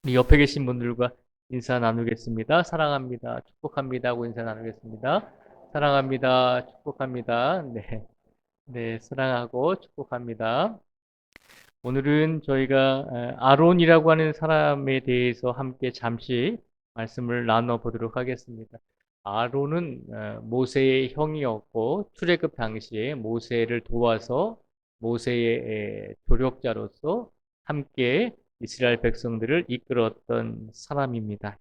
우리 옆에 계신 분들과 인사 나누겠습니다. 사랑합니다. 축복합니다 하고 인사 나누겠습니다. 사랑합니다. 축복합니다. 네. 네, 사랑하고 축복합니다. 오늘은 저희가 아론이라고 하는 사람에 대해서 함께 잠시 말씀을 나눠 보도록 하겠습니다. 아론은 모세의 형이었고 출애굽 당시에 모세를 도와서 모세의 조력자로서 함께 이스라엘 백성들을 이끌었던 사람입니다.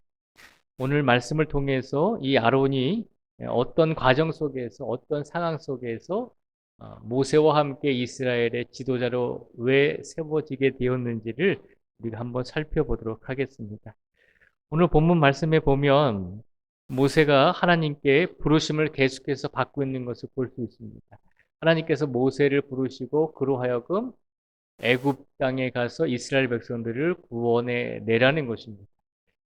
오늘 말씀을 통해서 이 아론이 어떤 과정 속에서 어떤 상황 속에서 모세와 함께 이스라엘의 지도자로 왜 세워지게 되었는지를 우리가 한번 살펴보도록 하겠습니다. 오늘 본문 말씀에 보면 모세가 하나님께 부르심을 계속해서 받고 있는 것을 볼 수 있습니다. 하나님께서 모세를 부르시고 그로 하여금 애굽 땅에 가서 이스라엘 백성들을 구원해 내라는 것입니다.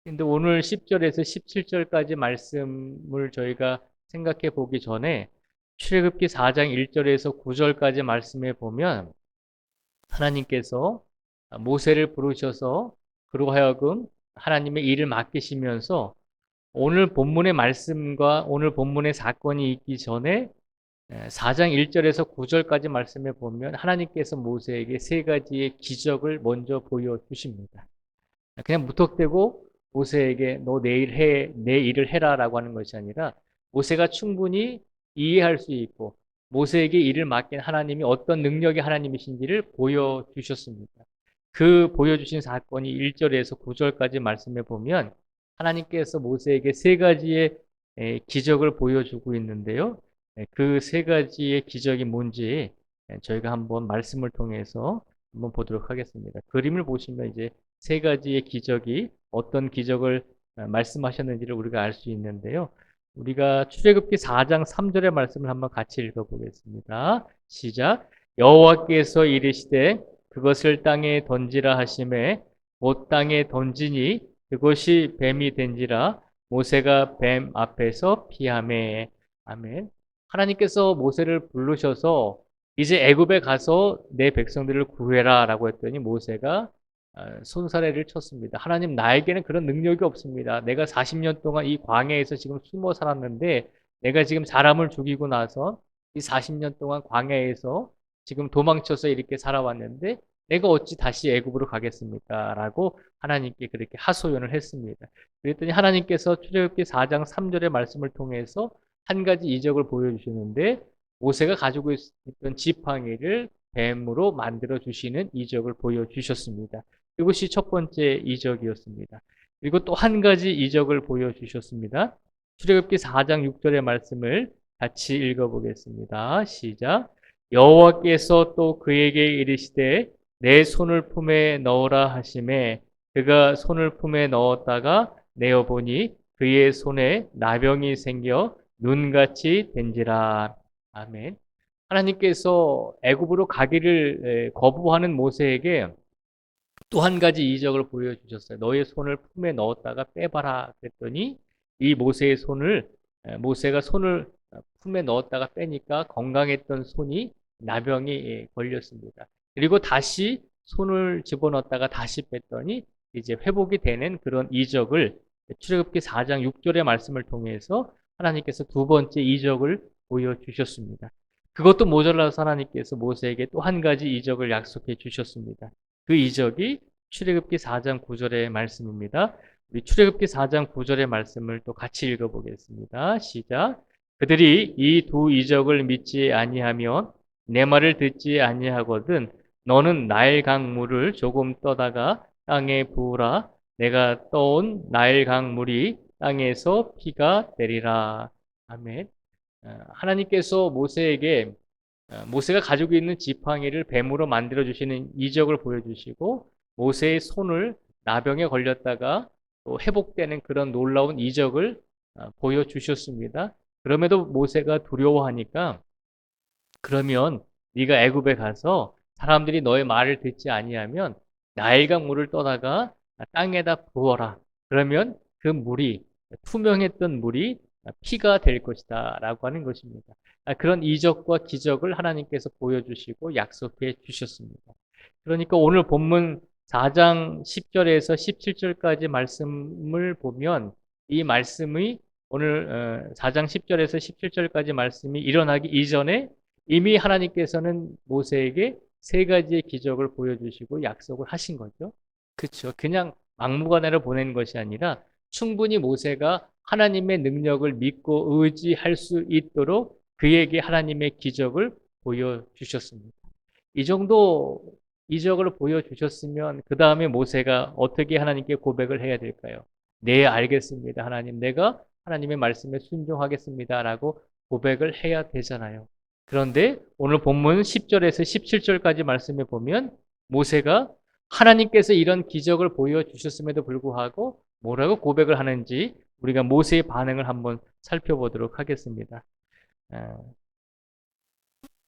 근데 오늘 10절에서 17절까지 말씀을 저희가 생각해 보기 전에 출애굽기 4장 1절에서 9절까지 말씀해 보면 하나님께서 모세를 부르셔서 그로 하여금 하나님의 일을 맡기시면서 오늘 본문의 말씀과 오늘 본문의 사건이 있기 전에 4장 1절에서 9절까지 말씀해 보면 하나님께서 모세에게 세 가지의 기적을 먼저 보여주십니다. 그냥 무턱대고 모세에게 너 내 일을 해라라고 하는 것이 아니라 모세가 충분히 이해할 수 있고 모세에게 일을 맡긴 하나님이 어떤 능력의 하나님이신지를 보여주셨습니다. 그 보여주신 사건이 1절에서 9절까지 말씀해 보면 하나님께서 모세에게 세 가지의 기적을 보여주고 있는데요. 그 세 가지의 기적이 뭔지 저희가 한번 말씀을 통해서 한번 보도록 하겠습니다. 그림을 보시면 이제 세 가지의 기적이 어떤 기적을 말씀하셨는지를 우리가 알 수 있는데요. 우리가 출애굽기 4장 3절의 말씀을 한번 같이 읽어보겠습니다. 시작. 여호와께서 이르시되 그것을 땅에 던지라 하심에 곧 땅에 던지니 그것이 뱀이 된지라 모세가 뱀 앞에서 피하매. 아멘. 하나님께서 모세를 부르셔서 이제 애굽에 가서 내 백성들을 구해라라고 했더니 모세가 손사래를 쳤습니다. 하나님 나에게는 그런 능력이 없습니다. 내가 40년 동안 이 광야에서 지금 숨어 살았는데 내가 지금 사람을 죽이고 나서 이 40년 동안 광야에서 지금 도망쳐서 이렇게 살아왔는데 내가 어찌 다시 애굽으로 가겠습니까? 라고 하나님께 그렇게 하소연을 했습니다. 그랬더니 하나님께서 출애굽기 4장 3절의 말씀을 통해서 한 가지 이적을 보여주시는데 모세가 가지고 있던 지팡이를 뱀으로 만들어 주시는 이적을 보여주셨습니다. 이것이 첫 번째 이적이었습니다. 그리고 또 한 가지 이적을 보여주셨습니다. 출애굽기 4장 6절의 말씀을 같이 읽어보겠습니다. 시작. 여호와께서 또 그에게 이르시되 내 손을 품에 넣으라 하심에 그가 손을 품에 넣었다가 내어 보니 그의 손에 나병이 생겨 눈같이 된지라. 아멘. 하나님께서 애굽으로 가기를 거부하는 모세에게 또 한 가지 이적을 보여주셨어요. 너의 손을 품에 넣었다가 빼봐라 그랬더니 이 모세의 손을 모세가 손을 품에 넣었다가 빼니까 건강했던 손이 나병이 걸렸습니다. 그리고 다시 손을 집어넣었다가 다시 뺐더니 이제 회복이 되는 그런 이적을 출애굽기 4장 6절의 말씀을 통해서 하나님께서 두 번째 이적을 보여주셨습니다. 그것도 모자라서 하나님께서 모세에게 또 한 가지 이적을 약속해 주셨습니다. 그 이적이 출애굽기 4장 9절의 말씀입니다. 우리 출애굽기 4장 9절의 말씀을 또 같이 읽어보겠습니다. 시작. 그들이 이 두 이적을 믿지 아니하면 내 말을 듣지 아니하거든 너는 나일 강물을 조금 떠다가 땅에 부으라 내가 떠온 나일 강물이 땅에서 피가 되리라. 아멘. 하나님께서 모세에게 모세가 가지고 있는 지팡이를 뱀으로 만들어 주시는 이적을 보여주시고 모세의 손을 나병에 걸렸다가 또 회복되는 그런 놀라운 이적을 보여주셨습니다. 그럼에도 모세가 두려워하니까 그러면 네가 애굽에 가서 사람들이 너의 말을 듣지 아니하면 나일강 물을 떠다가 땅에다 부어라. 그러면 그 물이 투명했던 물이 피가 될 것이다 라고 하는 것입니다. 그런 이적과 기적을 하나님께서 보여주시고 약속해 주셨습니다. 그러니까 오늘 본문 4장 10절에서 17절까지 말씀을 보면 이 말씀이 오늘 4장 10절에서 17절까지 말씀이 일어나기 이전에 이미 하나님께서는 모세에게 세 가지의 기적을 보여주시고 약속을 하신 거죠. 그렇죠. 그냥 막무가내로 보낸 것이 아니라 충분히 모세가 하나님의 능력을 믿고 의지할 수 있도록 그에게 하나님의 기적을 보여주셨습니다. 이 정도 이적을 보여주셨으면 그 다음에 모세가 어떻게 하나님께 고백을 해야 될까요? 네, 알겠습니다. 하나님, 내가 하나님의 말씀에 순종하겠습니다. 라고 고백을 해야 되잖아요. 그런데 오늘 본문 10절에서 17절까지 말씀에 보면 모세가 하나님께서 이런 기적을 보여주셨음에도 불구하고 뭐라고 고백을 하는지 우리가 모세의 반응을 한번 살펴보도록 하겠습니다.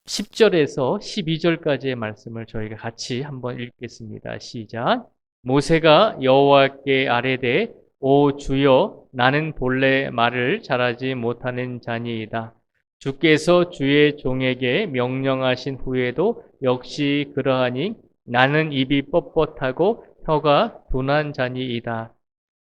10절에서 12절까지의 말씀을 저희가 같이 한번 읽겠습니다. 시작. 모세가 여호와께 아뢰되 오 주여 나는 본래 말을 잘하지 못하는 자니이다. 주께서 주의 종에게 명령하신 후에도 역시 그러하니 나는 입이 뻣뻣하고 혀가 둔한 자니이다.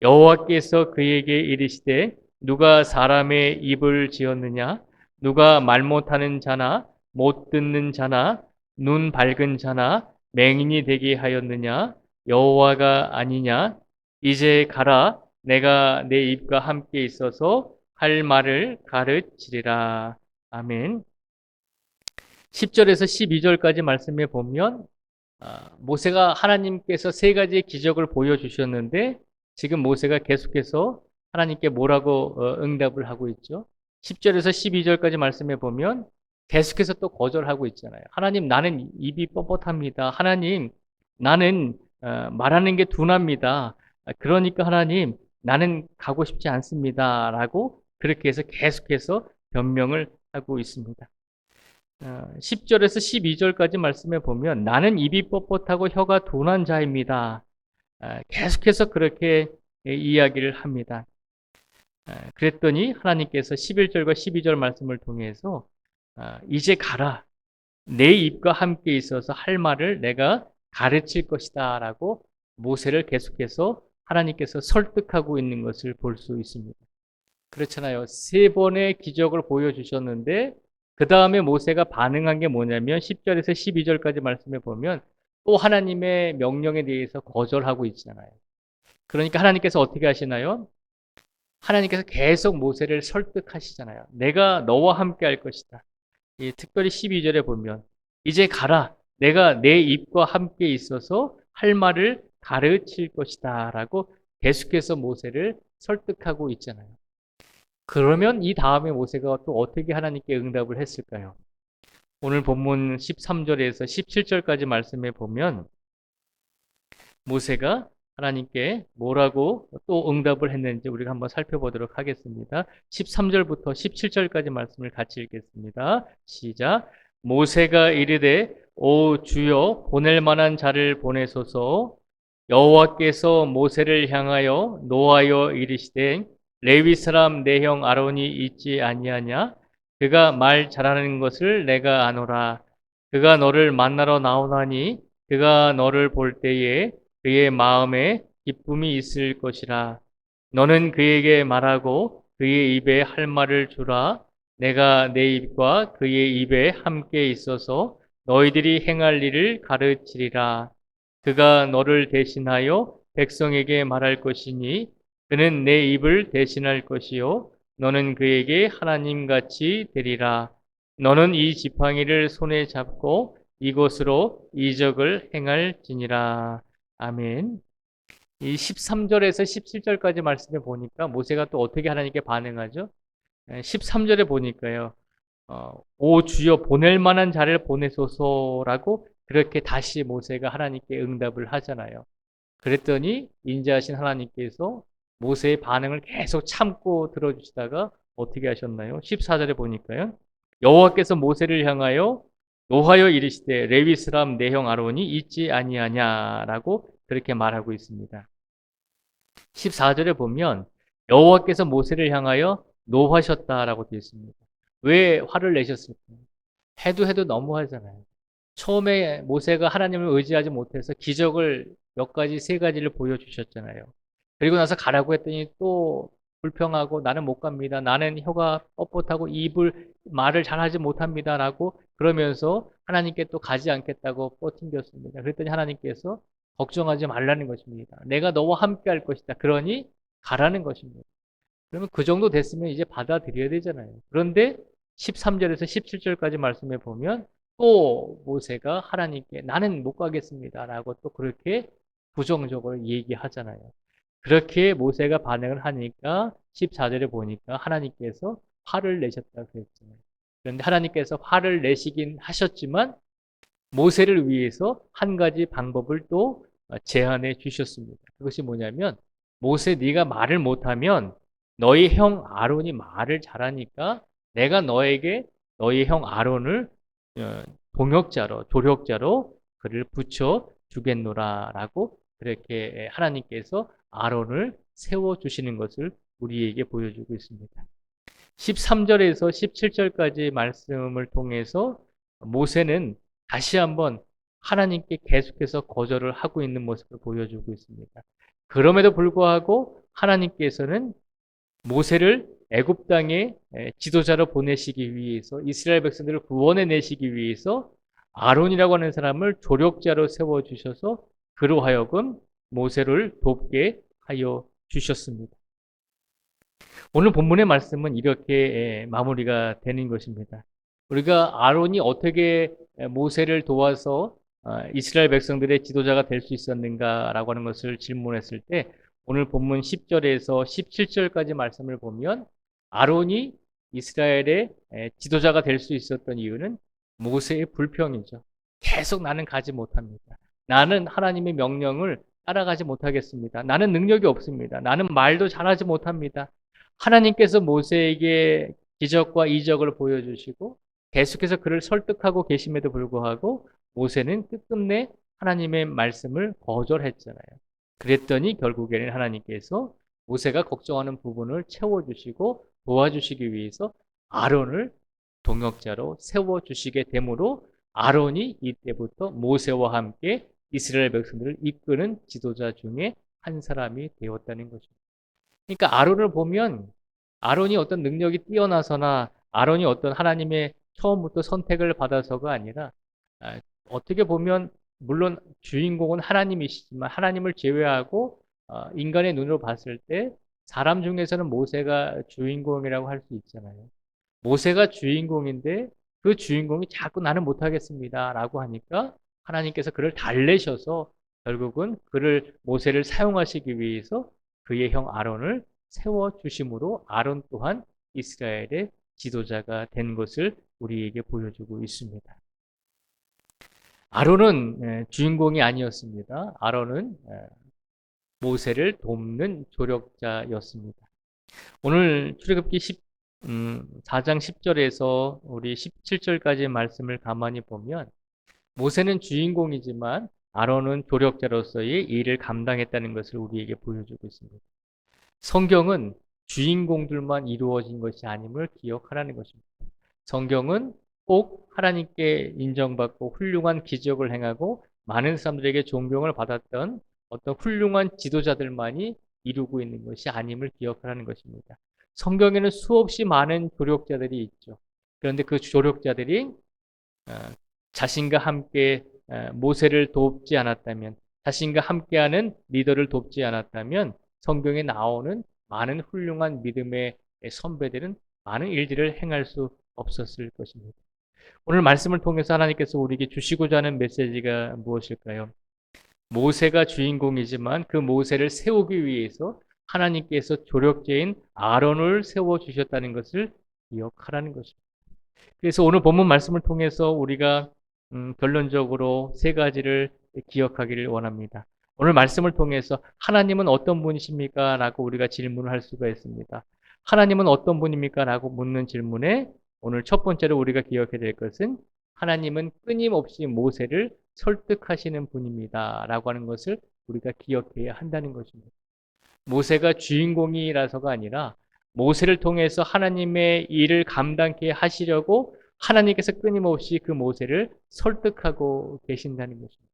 여호와께서 그에게 이르시되 누가 사람의 입을 지었느냐? 누가 말 못하는 자나 못 듣는 자나 눈 밝은 자나 맹인이 되게 하였느냐? 여호와가 아니냐? 이제 가라. 내가 내 입과 함께 있어서 할 말을 가르치리라. 아멘. 10절에서 12절까지 말씀해 보면 모세가 하나님께서 세 가지의 기적을 보여주셨는데 지금 모세가 계속해서 하나님께 뭐라고 응답을 하고 있죠? 10절에서 12절까지 말씀해 보면 계속해서 또 거절하고 있잖아요. 하나님, 나는 입이 뻣뻣합니다. 하나님, 나는 말하는 게 둔합니다. 그러니까 하나님, 나는 가고 싶지 않습니다. 라고 그렇게 해서 계속해서 변명을 하고 있습니다. 10절에서 12절까지 말씀해 보면 나는 입이 뻣뻣하고 혀가 둔한 자입니다. 계속해서 그렇게 이야기를 합니다. 그랬더니 하나님께서 11절과 12절 말씀을 통해서 이제 가라. 내 입과 함께 있어서 할 말을 내가 가르칠 것이다 라고 모세를 계속해서 하나님께서 설득하고 있는 것을 볼 수 있습니다. 그렇잖아요. 세 번의 기적을 보여주셨는데 그 다음에 모세가 반응한 게 뭐냐면 10절에서 12절까지 말씀해 보면 또 하나님의 명령에 대해서 거절하고 있잖아요. 그러니까 하나님께서 어떻게 하시나요? 하나님께서 계속 모세를 설득하시잖아요. 내가 너와 함께 할 것이다. 특별히 12절에 보면 이제 가라. 내가 내 입과 함께 있어서 할 말을 가르칠 것이다 라고 계속해서 모세를 설득하고 있잖아요. 그러면 이 다음에 모세가 또 어떻게 하나님께 응답을 했을까요? 오늘 본문 13절에서 17절까지 말씀해 보면 모세가 하나님께 뭐라고 또 응답을 했는지 우리가 한번 살펴보도록 하겠습니다. 13절부터 17절까지 말씀을 같이 읽겠습니다. 시작. 모세가 이르되 오 주여 보낼 만한 자를 보내소서. 여호와께서 모세를 향하여 노하여 이르시되 레위 사람 내 형 아론이 있지 아니하냐? 그가 말 잘하는 것을 내가 아노라. 그가 너를 만나러 나오나니 그가 너를 볼 때에 그의 마음에 기쁨이 있을 것이라. 너는 그에게 말하고 그의 입에 할 말을 주라. 내가 내 입과 그의 입에 함께 있어서 너희들이 행할 일을 가르치리라. 그가 너를 대신하여 백성에게 말할 것이니 그는 내 입을 대신할 것이요 너는 그에게 하나님같이 되리라. 너는 이 지팡이를 손에 잡고 이곳으로 이적을 행할지니라. 아멘. 이 13절에서 17절까지 말씀해 보니까 모세가 또 어떻게 하나님께 반응하죠? 13절에 보니까요. 오 주여 보낼 만한 자를 보내소서라고 그렇게 다시 모세가 하나님께 응답을 하잖아요. 그랬더니 인자하신 하나님께서 모세의 반응을 계속 참고 들어주시다가 어떻게 하셨나요? 14절에 보니까요. 여호와께서 모세를 향하여 노하여 이르시되 레위 사람 내 형 아론이 있지 아니하냐라고 그렇게 말하고 있습니다. 14절에 보면 여호와께서 모세를 향하여 노하셨다라고 되어 있습니다. 왜 화를 내셨을까요? 해도 너무하잖아요. 처음에 모세가 하나님을 의지하지 못해서 기적을 몇 가지, 세 가지를 보여주셨잖아요. 그리고 나서 가라고 했더니 또 불평하고 나는 못 갑니다. 나는 혀가 뻣뻣하고 말을 잘하지 못합니다. 라고 그러면서 하나님께 또 가지 않겠다고 뻗팅겼습니다. 그랬더니 하나님께서 걱정하지 말라는 것입니다. 내가 너와 함께 할 것이다. 그러니 가라는 것입니다. 그러면 그 정도 됐으면 이제 받아들여야 되잖아요. 그런데 13절에서 17절까지 말씀해 보면 또 모세가 하나님께 나는 못 가겠습니다. 라고 또 그렇게 부정적으로 얘기하잖아요. 그렇게 모세가 반응을 하니까 14절에 보니까 하나님께서 화를 내셨다고 그랬잖아요. 그런데 하나님께서 화를 내시긴 하셨지만 모세를 위해서 한 가지 방법을 또 제안해 주셨습니다. 그것이 뭐냐면 모세 네가 말을 못하면 너희 형 아론이 말을 잘하니까 내가 너에게 너희 형 아론을 동역자로 조력자로 그를 붙여 주겠노라라고 그렇게 하나님께서 아론을 세워 주시는 것을 우리에게 보여주고 있습니다. 13절에서 17절까지 말씀을 통해서 모세는 다시 한번 하나님께 계속해서 거절을 하고 있는 모습을 보여주고 있습니다. 그럼에도 불구하고 하나님께서는 모세를 애굽 땅에 지도자로 보내시기 위해서 이스라엘 백성들을 구원해 내시기 위해서 아론이라고 하는 사람을 조력자로 세워 주셔서 그로 하여금 모세를 돕게 하여 주셨습니다. 오늘 본문의 말씀은 이렇게 마무리가 되는 것입니다. 우리가 아론이 어떻게 모세를 도와서 이스라엘 백성들의 지도자가 될 수 있었는가라고 하는 것을 질문했을 때 오늘 본문 10절에서 17절까지 말씀을 보면 아론이 이스라엘의 지도자가 될 수 있었던 이유는 모세의 불평이죠. 계속 나는 가지 못합니다. 나는 하나님의 명령을 따라가지 못하겠습니다. 나는 능력이 없습니다. 나는 말도 잘하지 못합니다. 하나님께서 모세에게 기적과 이적을 보여주시고 계속해서 그를 설득하고 계심에도 불구하고 모세는 끝끝내 하나님의 말씀을 거절했잖아요. 그랬더니 결국에는 하나님께서 모세가 걱정하는 부분을 채워주시고 도와주시기 위해서 아론을 동역자로 세워주시게 되므로 아론이 이때부터 모세와 함께 이스라엘 백성들을 이끄는 지도자 중에 한 사람이 되었다는 것입니다. 그러니까 아론을 보면 아론이 어떤 능력이 뛰어나서나 아론이 어떤 하나님의 처음부터 선택을 받아서가 아니라 어떻게 보면 물론 주인공은 하나님이시지만 하나님을 제외하고 인간의 눈으로 봤을 때 사람 중에서는 모세가 주인공이라고 할 수 있잖아요. 모세가 주인공인데 그 주인공이 자꾸 나는 못하겠습니다 라고 하니까 하나님께서 그를 달래셔서 결국은 그를 모세를 사용하시기 위해서 그의 형 아론을 세워주심으로 아론 또한 이스라엘의 지도자가 된 것을 우리에게 보여주고 있습니다. 아론은 주인공이 아니었습니다. 아론은 모세를 돕는 조력자였습니다. 오늘 출애굽기 4장 10절에서 우리 17절까지의 말씀을 가만히 보면 모세는 주인공이지만 아론은 조력자로서의 일을 감당했다는 것을 우리에게 보여주고 있습니다. 성경은 주인공들만 이루어진 것이 아님을 기억하라는 것입니다. 성경은 꼭 하나님께 인정받고 훌륭한 기적을 행하고 많은 사람들에게 존경을 받았던 어떤 훌륭한 지도자들만이 이루고 있는 것이 아님을 기억하라는 것입니다. 성경에는 수없이 많은 조력자들이 있죠. 그런데 그 조력자들이 자신과 함께 모세를 돕지 않았다면, 자신과 함께하는 리더를 돕지 않았다면 성경에 나오는 많은 훌륭한 믿음의 선배들은 많은 일들을 행할 수 없었을 것입니다. 오늘 말씀을 통해서 하나님께서 우리에게 주시고자 하는 메시지가 무엇일까요? 모세가 주인공이지만 그 모세를 세우기 위해서 하나님께서 조력자인 아론을 세워주셨다는 것을 기억하라는 것입니다. 그래서 오늘 본문 말씀을 통해서 우리가 결론적으로 세 가지를 기억하기를 원합니다. 오늘 말씀을 통해서 하나님은 어떤 분이십니까? 라고 우리가 질문을 할 수가 있습니다. 하나님은 어떤 분입니까? 라고 묻는 질문에 오늘 첫 번째로 우리가 기억해야 될 것은 하나님은 끊임없이 모세를 설득하시는 분입니다. 라고 하는 것을 우리가 기억해야 한다는 것입니다. 모세가 주인공이라서가 아니라 모세를 통해서 하나님의 일을 감당케 하시려고 하나님께서 끊임없이 그 모세를 설득하고 계신다는 것입니다.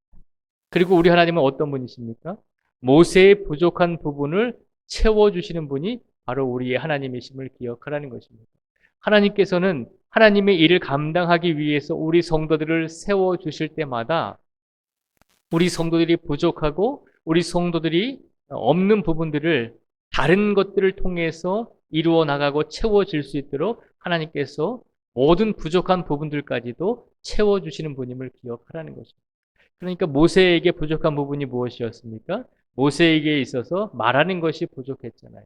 그리고 우리 하나님은 어떤 분이십니까? 모세의 부족한 부분을 채워주시는 분이 바로 우리의 하나님이심을 기억하라는 것입니다. 하나님께서는 하나님의 일을 감당하기 위해서 우리 성도들을 세워주실 때마다 우리 성도들이 부족하고 우리 성도들이 없는 부분들을 다른 것들을 통해서 이루어 나가고 채워질 수 있도록 하나님께서 모든 부족한 부분들까지도 채워주시는 분임을 기억하라는 것입니다. 그러니까 모세에게 부족한 부분이 무엇이었습니까? 모세에게 있어서 말하는 것이 부족했잖아요.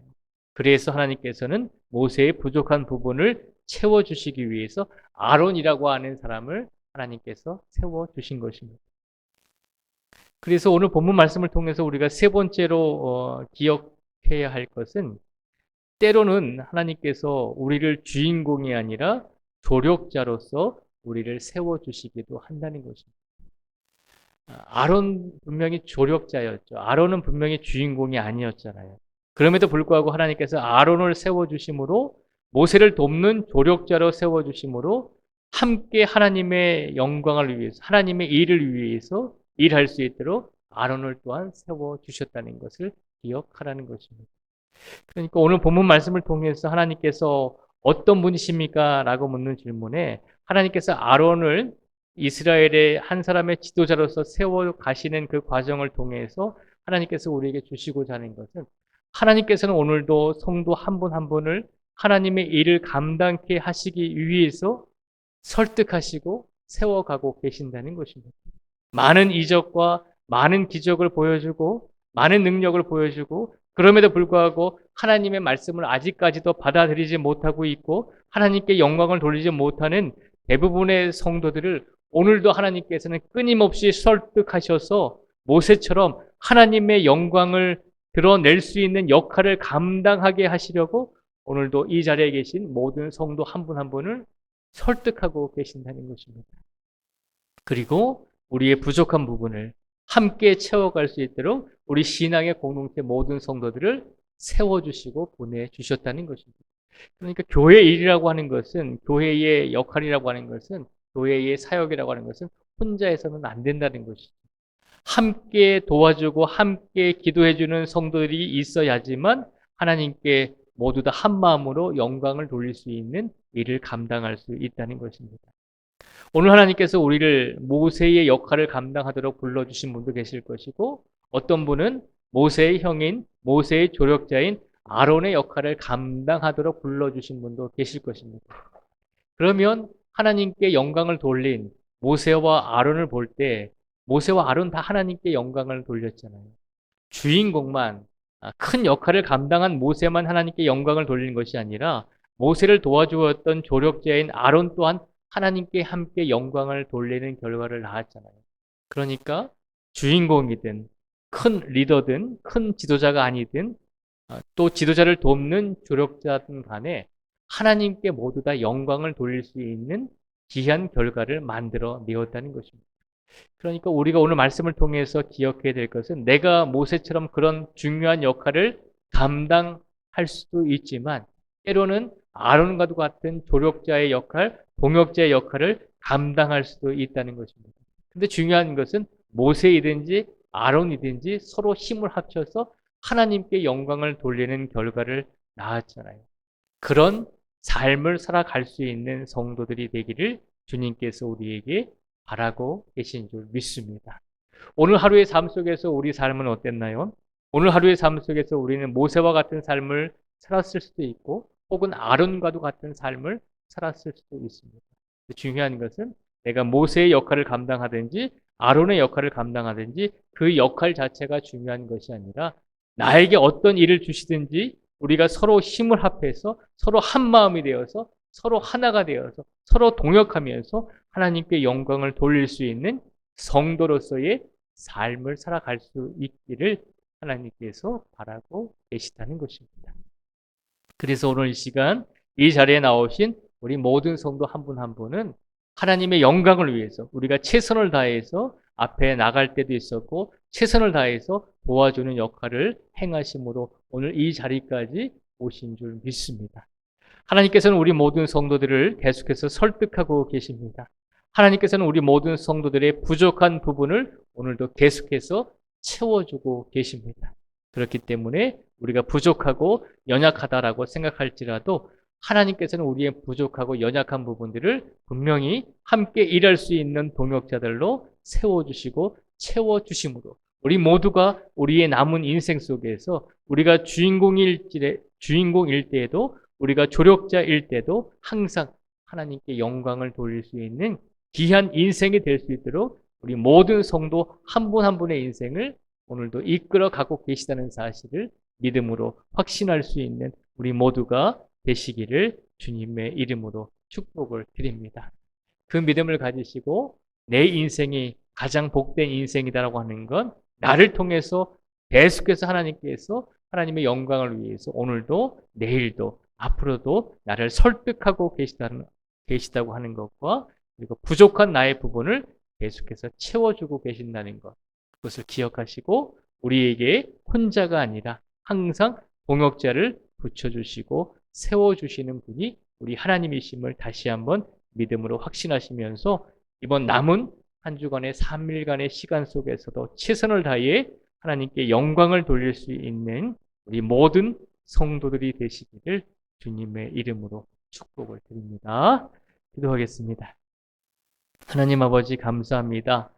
그래서 하나님께서는 모세의 부족한 부분을 채워주시기 위해서 아론이라고 하는 사람을 하나님께서 세워주신 것입니다. 그래서 오늘 본문 말씀을 통해서 우리가 세 번째로 기억해야 할 것은 때로는 하나님께서 우리를 주인공이 아니라 조력자로서 우리를 세워주시기도 한다는 것입니다. 아론 분명히 조력자였죠. 아론은 분명히 주인공이 아니었잖아요. 그럼에도 불구하고 하나님께서 아론을 세워주심으로 모세를 돕는 조력자로 세워주심으로 함께 하나님의 영광을 위해서 하나님의 일을 위해서 일할 수 있도록 아론을 또한 세워주셨다는 것을 기억하라는 것입니다. 그러니까 오늘 본문 말씀을 통해서 하나님께서 어떤 분이십니까? 라고 묻는 질문에 하나님께서 아론을 이스라엘의 한 사람의 지도자로서 세워 가시는 그 과정을 통해서 하나님께서 우리에게 주시고자 하는 것은 하나님께서는 오늘도 성도 한 분 한 분을 하나님의 일을 감당케 하시기 위해서 설득하시고 세워가고 계신다는 것입니다. 많은 이적과 많은 기적을 보여주고 많은 능력을 보여주고 그럼에도 불구하고 하나님의 말씀을 아직까지도 받아들이지 못하고 있고 하나님께 영광을 돌리지 못하는 대부분의 성도들을 오늘도 하나님께서는 끊임없이 설득하셔서 모세처럼 하나님의 영광을 드러낼 수 있는 역할을 감당하게 하시려고 오늘도 이 자리에 계신 모든 성도 한 분 한 분을 설득하고 계신다는 것입니다. 그리고 우리의 부족한 부분을 함께 채워갈 수 있도록 우리 신앙의 공동체 모든 성도들을 세워주시고 보내주셨다는 것입니다. 그러니까 교회 일이라고 하는 것은 교회의 역할이라고 하는 것은 교회의 사역이라고 하는 것은 혼자 해서는 안 된다는 것이죠. 함께 도와주고 함께 기도해주는 성도들이 있어야지만 하나님께 모두 다 한 마음으로 영광을 돌릴 수 있는 일을 감당할 수 있다는 것입니다. 오늘 하나님께서 우리를 모세의 역할을 감당하도록 불러주신 분도 계실 것이고 어떤 분은 모세의 형인 모세의 조력자인 아론의 역할을 감당하도록 불러주신 분도 계실 것입니다. 그러면 하나님께 영광을 돌린 모세와 아론을 볼 때 모세와 아론 다 하나님께 영광을 돌렸잖아요. 주인공만 큰 역할을 감당한 모세만 하나님께 영광을 돌리는 것이 아니라 모세를 도와주었던 조력자인 아론 또한 하나님께 함께 영광을 돌리는 결과를 낳았잖아요. 그러니까 주인공이든 큰 리더든 큰 지도자가 아니든 또 지도자를 돕는 조력자든 간에 하나님께 모두 다 영광을 돌릴 수 있는 귀한 결과를 만들어 내었다는 것입니다. 그러니까 우리가 오늘 말씀을 통해서 기억해야 될 것은 내가 모세처럼 그런 중요한 역할을 감당할 수도 있지만 때로는 아론과도 같은 조력자의 역할, 동역자의 역할을 감당할 수도 있다는 것입니다. 근데 중요한 것은 모세이든지 아론이든지 서로 힘을 합쳐서 하나님께 영광을 돌리는 결과를 낳았잖아요. 그런 삶을 살아갈 수 있는 성도들이 되기를 주님께서 우리에게 바라고 계신 줄 믿습니다. 오늘 하루의 삶 속에서 우리 삶은 어땠나요? 오늘 하루의 삶 속에서 우리는 모세와 같은 삶을 살았을 수도 있고 혹은 아론과도 같은 삶을 살았을 수도 있습니다. 중요한 것은 내가 모세의 역할을 감당하든지 아론의 역할을 감당하든지 그 역할 자체가 중요한 것이 아니라 나에게 어떤 일을 주시든지 우리가 서로 힘을 합해서 서로 한 마음이 되어서 서로 하나가 되어서 서로 동역하면서 하나님께 영광을 돌릴 수 있는 성도로서의 삶을 살아갈 수 있기를 하나님께서 바라고 계시다는 것입니다. 그래서 오늘 이 시간 이 자리에 나오신 우리 모든 성도 한 분 한 분은 하나님의 영광을 위해서 우리가 최선을 다해서 앞에 나갈 때도 있었고 최선을 다해서 도와주는 역할을 행하심으로 오늘 이 자리까지 오신 줄 믿습니다. 하나님께서는 우리 모든 성도들을 계속해서 설득하고 계십니다. 하나님께서는 우리 모든 성도들의 부족한 부분을 오늘도 계속해서 채워주고 계십니다. 그렇기 때문에 우리가 부족하고 연약하다라고 생각할지라도 하나님께서는 우리의 부족하고 연약한 부분들을 분명히 함께 일할 수 있는 동역자들로 세워주시고 채워주심으로 우리 모두가 우리의 남은 인생 속에서 우리가 주인공일 때에도 우리가 조력자일 때도 항상 하나님께 영광을 돌릴 수 있는 귀한 인생이 될 수 있도록 우리 모든 성도 한 분 한 분의 인생을 오늘도 이끌어 가고 계시다는 사실을 믿음으로 확신할 수 있는 우리 모두가 되시기를 주님의 이름으로 축복을 드립니다. 그 믿음을 가지시고 내 인생이 가장 복된 인생이다라고 하는 건 나를 통해서 계속해서 하나님께서 하나님의 영광을 위해서 오늘도 내일도 앞으로도 나를 설득하고 계시다고 하는 것과 그리고 부족한 나의 부분을 계속해서 채워주고 계신다는 것, 그것을 기억하시고 우리에게 혼자가 아니라 항상 동역자를 붙여주시고 세워주시는 분이 우리 하나님이심을 다시 한번 믿음으로 확신하시면서 이번 남은 한 주간의 3일간의 시간 속에서도 최선을 다해 하나님께 영광을 돌릴 수 있는 우리 모든 성도들이 되시기를 주님의 이름으로 축복을 드립니다. 기도하겠습니다. 하나님 아버지 감사합니다.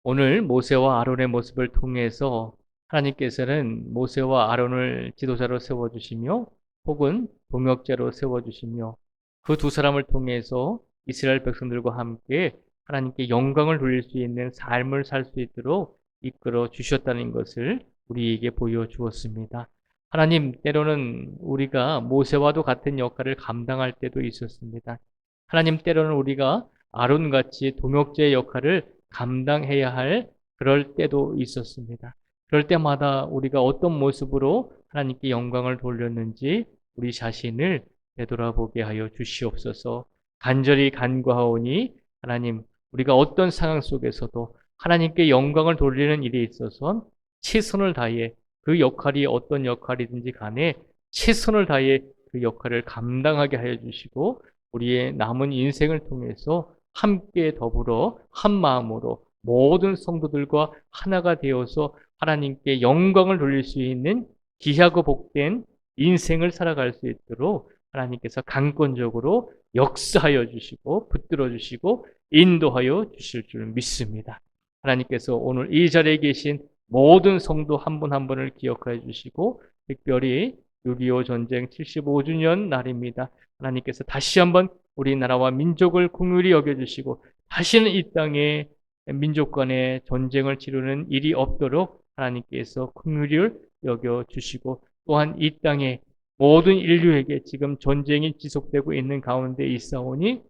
오늘 모세와 아론의 모습을 통해서 하나님께서는 모세와 아론을 지도자로 세워주시며 혹은 동역자로 세워주시며 그 두 사람을 통해서 이스라엘 백성들과 함께 하나님께 영광을 돌릴 수 있는 삶을 살 수 있도록 이끌어 주셨다는 것을 우리에게 보여주었습니다. 하나님, 때로는 우리가 모세와도 같은 역할을 감당할 때도 있었습니다. 하나님, 때로는 우리가 아론같이 동역자의 역할을 감당해야 할 그럴 때도 있었습니다. 그럴 때마다 우리가 어떤 모습으로 하나님께 영광을 돌렸는지 우리 자신을 되돌아보게 하여 주시옵소서. 간절히 간구하오니 하나님, 우리가 어떤 상황 속에서도 하나님께 영광을 돌리는 일에 있어서 최선을 다해 그 역할이 어떤 역할이든지 간에 최선을 다해 그 역할을 감당하게 하여 주시고 우리의 남은 인생을 통해서 함께 더불어 한 마음으로 모든 성도들과 하나가 되어서 하나님께 영광을 돌릴 수 있는 귀하고 복된 인생을 살아갈 수 있도록 하나님께서 강권적으로 역사하여 주시고 붙들어 주시고 인도하여 주실 줄 믿습니다. 하나님께서 오늘 이 자리에 계신 모든 성도 한 분 한 분을 기억하여 주시고 특별히 6.25 전쟁 75주년 날입니다. 하나님께서 다시 한번 우리나라와 민족을 긍휼히 여겨주시고 다시는 이 땅에 민족 간의 전쟁을 치르는 일이 없도록 하나님께서 긍휼을 여겨주시고 또한 이 땅에 모든 인류에게 지금 전쟁이 지속되고 있는 가운데 있사오니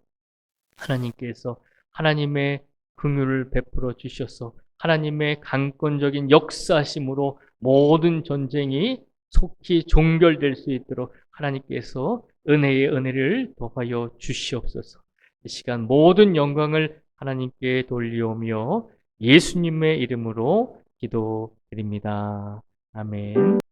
하나님께서 하나님의 긍휼을 베풀어 주셔서 하나님의 강권적인 역사심으로 모든 전쟁이 속히 종결될 수 있도록 하나님께서 은혜의 은혜를 더하여 주시옵소서. 이 시간 모든 영광을 하나님께 돌리오며 예수님의 이름으로 기도드립니다. 아멘.